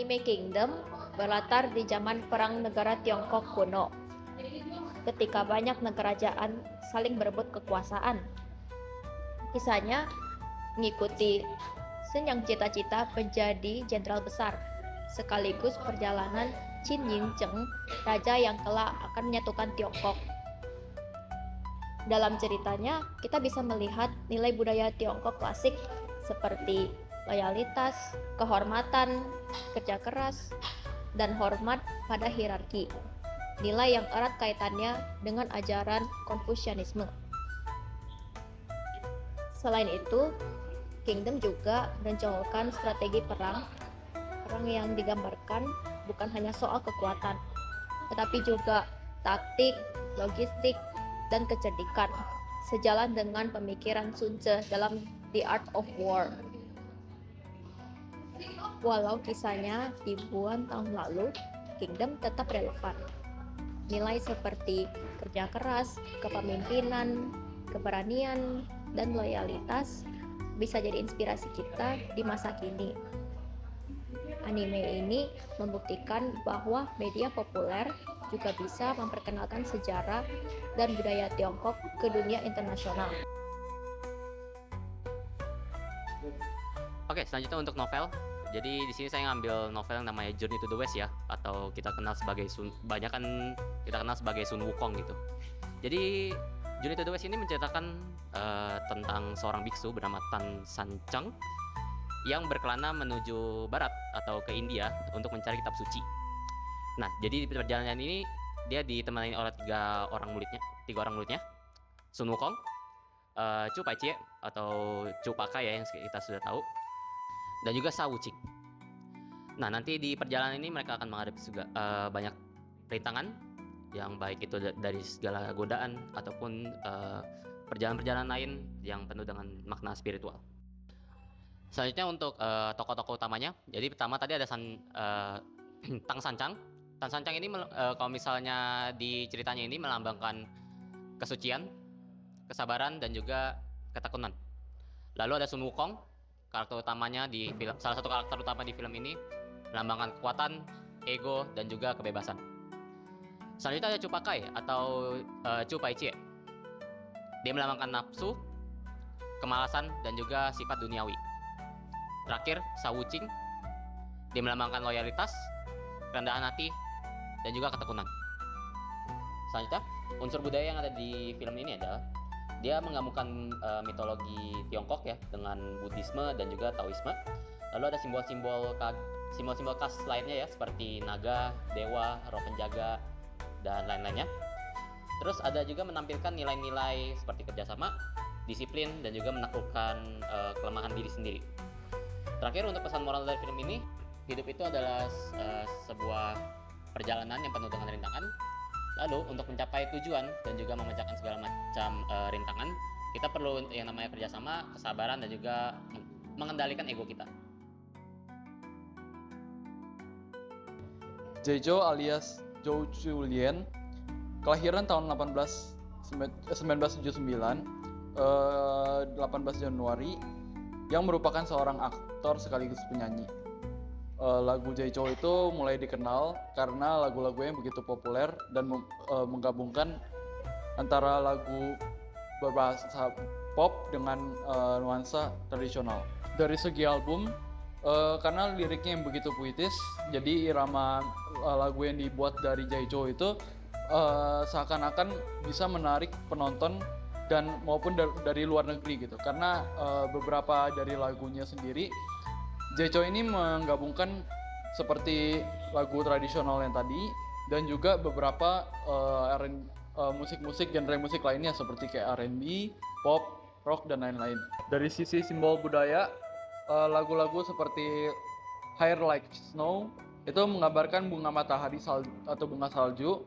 Anime Kingdom berlatar di zaman perang negara Tiongkok kuno, ketika banyak kerajaan saling berebut kekuasaan. Kisahnya mengikuti Sun yang cita-cita menjadi jenderal besar, sekaligus perjalanan Qin Yingzheng, raja yang kelak akan menyatukan Tiongkok. Dalam ceritanya, kita bisa melihat nilai budaya Tiongkok klasik seperti loyalitas, kehormatan, kerja keras, dan hormat pada hierarki. Nilai yang erat kaitannya dengan ajaran Konfusianisme. Selain itu, Kingdom juga mencontohkan strategi perang yang digambarkan bukan hanya soal kekuatan, tetapi juga taktik, logistik, dan kecerdikan, sejalan dengan pemikiran Sun Tzu dalam The Art of War. Walau kisahnya ribuan tahun lalu, Kingdom tetap relevan. Nilai seperti kerja keras, kepemimpinan, keberanian, dan loyalitas bisa jadi inspirasi kita di masa kini. Anime ini membuktikan bahwa media populer juga bisa memperkenalkan sejarah dan budaya Tiongkok ke dunia internasional. Oke, selanjutnya untuk novel. Jadi di sini saya ngambil novel yang namanya Journey to the West ya, atau kita kenal sebagai banyak kan kita kenal sebagai Sun Wukong gitu. Jadi Journey to the West ini menceritakan tentang seorang biksu bernama Tan San Cheng yang berkelana menuju barat atau ke India untuk mencari kitab suci. Nah, jadi di perjalanan ini dia ditemani oleh tiga orang muridnya, Sun Wukong, Chu Paicie atau Chu Pakai ya yang kita sudah tahu, dan juga Sa Wuqing. Nah, nanti di perjalanan ini mereka akan menghadapi juga banyak rintangan yang baik itu dari segala godaan ataupun perjalanan-perjalanan lain yang penuh dengan makna spiritual. Selanjutnya untuk tokoh-tokoh utamanya. Jadi pertama tadi ada Tang Sanchang. Tang Sanchang ini kalau misalnya di ceritanya ini melambangkan kesucian, kesabaran, dan juga ketekunan. Lalu ada Sun Wukong, karakter utamanya di film, salah satu karakter utama di film ini melambangkan kekuatan, ego, dan juga kebebasan. Selanjutnya ada Chu Pakai atau Chu Paicie. Dia melambangkan nafsu, kemalasan, dan juga sifat duniawi. Terakhir, Sa Wuqing. Dia melambangkan loyalitas, kerendahan hati, dan juga ketekunan. Selanjutnya, unsur budaya yang ada di film ini adalah dia menggabungkan mitologi Tiongkok ya dengan Buddhisme dan juga Taoisme. Lalu ada simbol-simbol khas lainnya ya seperti naga, dewa, roh penjaga, dan lain-lainnya. Terus ada juga menampilkan nilai-nilai seperti kerjasama, disiplin, dan juga menaklukkan kelemahan diri sendiri. Terakhir, untuk pesan moral dari film ini, hidup itu adalah sebuah perjalanan yang penuh dengan rintangan. Lalu untuk mencapai tujuan dan juga memecahkan segala macam rintangan, kita perlu yang namanya kerjasama, kesabaran, dan juga mengendalikan ego kita. Jejo alias Zhou Julian, kelahiran tahun 1979, 18 Januari, yang merupakan seorang aktor sekaligus penyanyi. Lagu Jejo itu mulai dikenal karena lagu-lagu yang begitu populer dan menggabungkan antara lagu berbahasa pop dengan nuansa tradisional. Dari segi album, karena liriknya yang begitu puitis, jadi irama lagu yang dibuat dari Jejo itu seakan-akan bisa menarik penonton dan maupun dari luar negeri gitu. Karena beberapa dari lagunya sendiri, Jejo ini menggabungkan seperti lagu tradisional yang tadi dan juga beberapa musik-musik genre musik lainnya seperti kayak R&B, pop, rock, dan lain-lain. Dari sisi simbol budaya, lagu-lagu seperti Hair Like Snow itu menggambarkan bunga matahari atau bunga salju,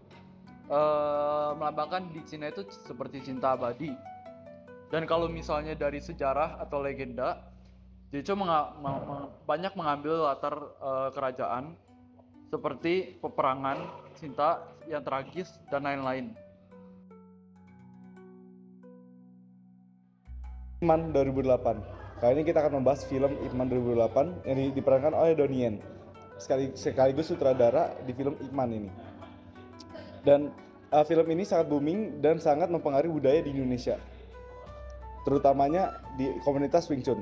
melambangkan di Cina itu seperti cinta abadi. Dan kalau misalnya dari sejarah atau legenda, Jejo banyak mengambil latar kerajaan seperti peperangan, cinta yang tragis, dan lain-lain. Ip Man 2008. Kali ini kita akan membahas film Ip Man 2008 yang diperankan oleh Donnie Yen. sekaligus sutradara di film Ip Man ini. Dan film ini sangat booming dan sangat mempengaruhi budaya di Indonesia, terutamanya di komunitas Wing Chun.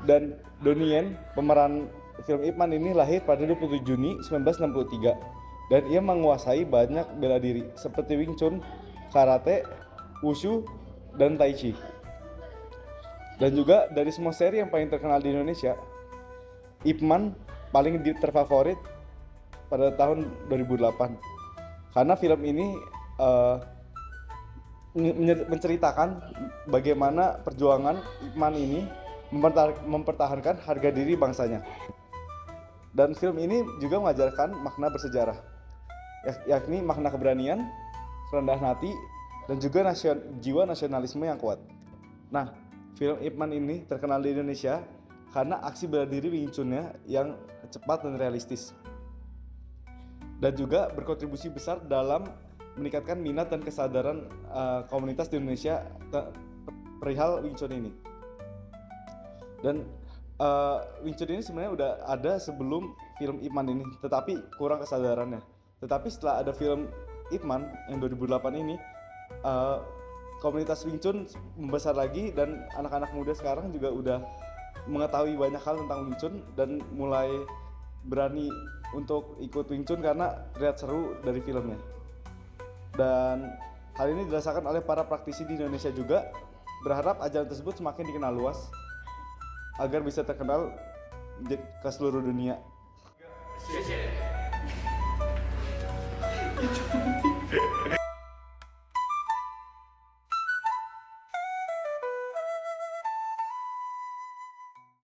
Dan Donnie Yen, pemeran film Ip Man ini lahir pada 27 Juni 1963 dan ia menguasai banyak bela diri seperti Wing Chun, Karate, Wushu, dan Tai Chi. Dan juga dari semua seri yang paling terkenal di Indonesia, Ip Man paling terfavorit pada tahun 2008 karena film ini menceritakan bagaimana perjuangan Ip Man ini mempertahankan harga diri bangsanya. Dan film ini juga mengajarkan makna bersejarah, yakni makna keberanian, kerendahan hati, dan juga jiwa nasionalisme yang kuat. Nah, film Ip Man ini terkenal di Indonesia karena aksi bela diri Wing Chun-nya yang cepat dan realistis, dan juga berkontribusi besar dalam meningkatkan minat dan kesadaran komunitas di Indonesia perihal Wing Chun ini. Dan Wing Chun ini sebenarnya udah ada sebelum film Ip Man ini, tetapi kurang kesadarannya. Tetapi setelah ada film Ip Man yang 2008 ini, komunitas Wing Chun membesar lagi dan anak-anak muda sekarang juga udah mengetahui banyak hal tentang Wing Chun dan mulai berani untuk ikut Wing Chun karena terlihat seru dari filmnya. Dan hal ini dirasakan oleh para praktisi di Indonesia juga, berharap ajaran tersebut semakin dikenal luas agar bisa terkenal ke seluruh dunia.